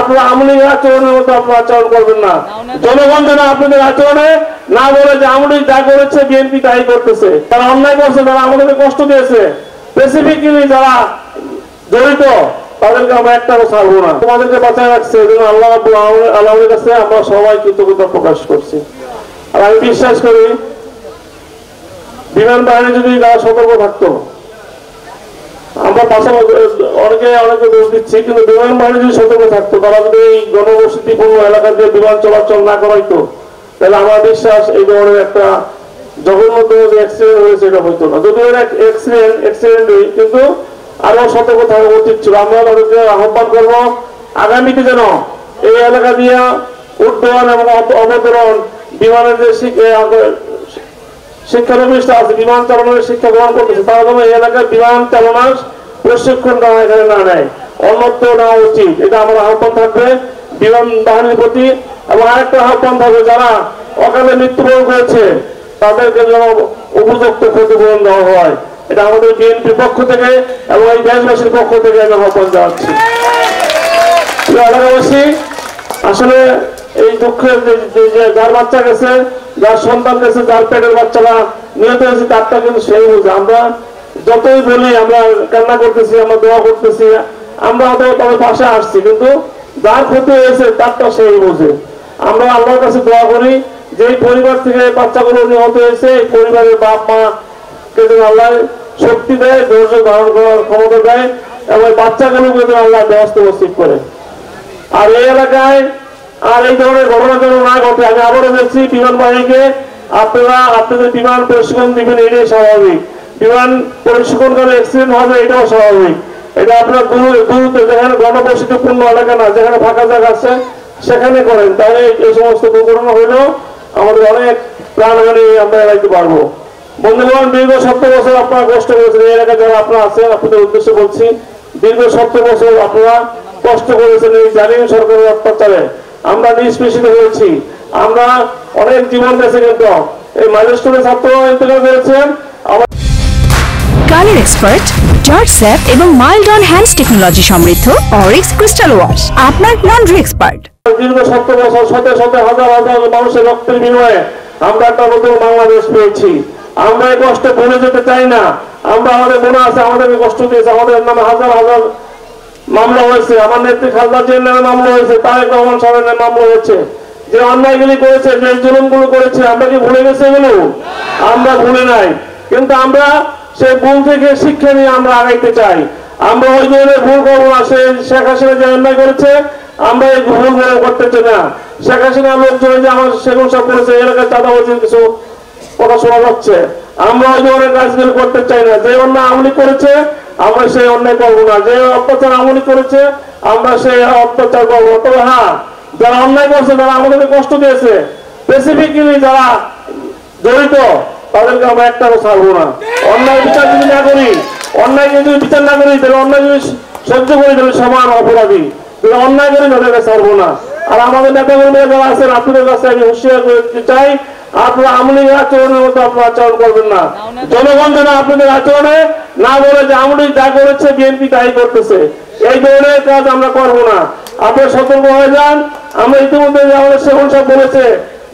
আপনারা আওয়ামী লীগের আচরণের মতো আপনারা আচরণ করবেন না। জনগণ যেন আপনাদের আচরণে না বলে যে আওয়ামী লীগ যা করেছে বিএনপি তাই করতেছে। তারা অন্যায় করছে, তারা আমাদেরকে কষ্ট দিয়েছে, স্পেসিফিক্যালি যারা জড়িত তাদেরকে আমরা একটাও ছাড়বো না। তোমাদেরকে বাঁচায় রাখছে এই জন্য আল্লাহর কাছে আমরা সবাই কৃতজ্ঞতা প্রকাশ করছি। আর আমি বিশ্বাস করি বিমান বাহিনী যদি তারা সতর্ক থাকতো, আমরা পাশাপাশি অনেকে দোষ দিচ্ছি, কিন্তু বিমান বাহিনী যদি সতর্ক থাকতো, তারা যদি এই জনবসতিপূর্ণ এলাকা দিয়ে বিমান চলাচল না করাইতো, তাহলে আমার বিশ্বাস এই ধরনের একটা জঘন্যতম যে অ্যাক্সিডেন্ট হয়েছে এটা হইতো না। যদিও অ্যাক্সিডেন্টই, কিন্তু আরো সতর্ক থাকা উচিত ছিল। আমরা তাদেরকে আহ্বান করবো আগামীতে যেন এই এলাকা দিয়ে উড্ডয়ন এবং অবতরণ বিমানের যে শিক্ষা প্রতিষ্ঠান আছে, বিমান চালানোর শিক্ষা গ্রহণ করতেছে, তারা যেন এই এলাকায় বিমান চালানোর প্রশিক্ষণ এখানে না নেয়, অন্যত্র নেওয়া উচিত। এটা আমার আহ্বান থাকবে বিমান বাহিনীর প্রতি। এবং আরেকটা আহ্বান থাকবে যারা অকালে মৃত্যুবরণ করেছে তাদেরকে যেন উপযুক্ত ক্ষতিপূরণ দেওয়া হয়। এটা আমাদের বিএনপির পক্ষ থেকে এবং এই দেশবাসীর পক্ষ থেকে আমি আহ্বান জানাচ্ছি। এলাকাবাসী আসলে এই দুঃখের যার বাচ্চা গেছে, যার সন্তান গেছে, যার পেটের বাচ্চারা নিহত হয়েছে, তারটা কিন্তু সেই বুঝে। আমরা যতই বলি আমরা কান্না করতেছি, আমরা দোয়া করতেছি, আমরা তাদের পাশে আসছি, কিন্তু যার ক্ষতি হয়েছে তারটা সেই বুঝে। আমরা আল্লাহর কাছে দোয়া করি যে পরিবার থেকে বাচ্চাগুলো নিহত হয়েছে, এই পরিবারের বাপ মা কে যেন আল্লাহ শক্তি দেয়, ধৈর্য ধারণ করার ক্ষমতা দেয়, এবং বাচ্চাগুলোকে যেন আল্লাহ ব্যবস্থা উপস্থিত করে। আর এই এলাকায় আর এই ধরনের ঘটনা যেন না ঘটে। আমি আবারও বলছি বিমান বাহিনীকে, আপনারা আপনাদের বিমান প্রশিক্ষণ দিবেন, এটাই স্বাভাবিক। বিমান প্রশিক্ষণ করে অ্যাক্সিডেন্ট হবে, এটাও স্বাভাবিক। এটা আপনার দূরত্বে যেখানে ঘনবসতিপূর্ণ এলাকা না, যেখানে ফাঁকা জায়গা আছে সেখানে করেন, তাহলে এই সমস্ত দুর্ঘটনা হইলেও আমাদের অনেক প্রাণহানি আমরা এড়াইতে পারবো। বন্ধুগণ, দীর্ঘ 70 বছর আপনারা কষ্ট করেছেন, এই এলাকায় যারা আপনারা আছেন আপনাদের উদ্দেশ্যে বলছি, দীর্ঘ 70 বছর আপনারা কষ্ট করেছেন এই জালিম সরকারের অত্যাচারে। আমরা নিষ্পেষিত হয়েছি, আমরা অনেক জীবন গেছে, কিন্তু এই মাইলস্টোনের ছাত্ররা ইন্তেকাল করেছেন। কালার এক্সপার্ট, জর্জ স্যাপ এবং মাইল্ড অন হ্যান্ডস টেকনোলজি সমৃদ্ধ অরিক্স ক্রিস্টাল ওয়াশ আপনার লন্ড্রি এক্সপার্ট। দীর্ঘ 70 বছর শত শত হাজার হাজার মানুষের রক্তের বিনিময়ে আমরা একটা নতুন বাংলাদেশ পেয়েছি। আমরা এই কষ্ট ভুলে যেতে চাই না। আমরা আমাদের মনে আছে আমাদেরকে কষ্ট দিয়েছে, আমাদের নামে হাজার হাজার মামলা হয়েছে, আমার নেত্রী খালেদা জিয়ার নামে মামলা হয়েছে, তারেক রহমান সাহেবের নামে মামলা হয়েছে। যে অন্যায়গুলি করেছে, যে জুলুমগুলো করেছে, আমরা কি ভুলে গেছি এগুলো? আমরা ভুলে নাই, কিন্তু আমরা সেই ভুল থেকে শিক্ষা নিয়ে আমরা আগাইতে চাই। আমরা ওই ধরনের ভুল করবো না। সে শেখ হাসিনা যে অন্যায় করেছে আমরা এই ভুল করতে চাই না। শেখ হাসিনা লোকজন যে আমার সেগুন সব করেছে, এলাকায় চাঁদাবাজির কিছু কথা শোনা যাচ্ছে, আমরা ওই ধরনের কাজগুলো করতে চাই না। যে অন্যায় আমলি করেছে আমরা সেই অন্যায় করবো না, যে অত্যাচার আমলি করেছে আমরা সেই অত্যাচার করবো না। তবে হ্যাঁ, যারা অন্যায় করছে, যারা আমাদেরকে কষ্ট দিয়েছে, স্পেসিফিক্যালি যারা জড়িত তাদেরকে আমরা একটাও ছাড়বো না। অন্যায় বিচার যদি না করি, অন্যায়কে যদি বিচার না করি, তাহলে অন্যায় যদি সহ্য করি তাহলে সমান অপরাধী, তাহলে অন্যায় করি তাদেরকে ছাড়বো না। আর আমাদের নেতাকর্মীরা যারা আছেন আপনাদের কাছে আমি হুঁশিয়ার করতে চাই, আপনারা আওয়ামী লীগের আচরণের মতো আপনারা আচরণ করবেন না। জনগণ যেন আপনাদের আচরণে না বলে যে আওয়ামী লীগ যা করেছে বিএনপি তাই করতেছে, এই ধরনের কাজ আমরা করবো না। আপনারা সতর্ক হয়ে যান। আমরা ইতিমধ্যে আমাদের সেগুন সাহেব বলেছে,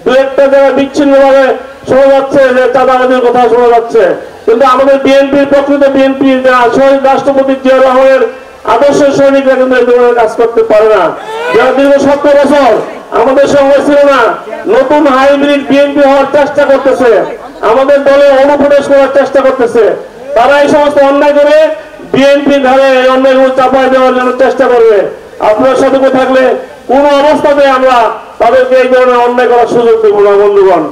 দু একটা জায়গায় বিচ্ছিন্ন ভাবে শোনা যাচ্ছে যে চাঁদাবাজির কথা শোনা যাচ্ছে, কিন্তু আমাদের বিএনপির প্রকৃত বিএনপি শহীদ রাষ্ট্রপতি জিয়া রহমানের আদর্শের সৈনিকরা কিন্তু এই ধরনের কাজ করতে পারে না। যারা দীর্ঘ 70 বছর আমাদের সঙ্গে ছিল না, নতুন হাইব্রিড বিএনপি হওয়ার চেষ্টা করতেছে, আমাদের দলে অনুপ্রবেশ করার চেষ্টা করতেছে, তারা এই সমস্ত অন্যায় করে বিএনপি ঘরে এই অন্যায়গুলো চাপাই দেওয়ার জন্য চেষ্টা করবে। আপনারা সতর্ক থাকলে কোন অবস্থাতে আমরা তাদেরকে এই ধরনের অন্যায় করার সুযোগ দেব না। বন্ধুগণ,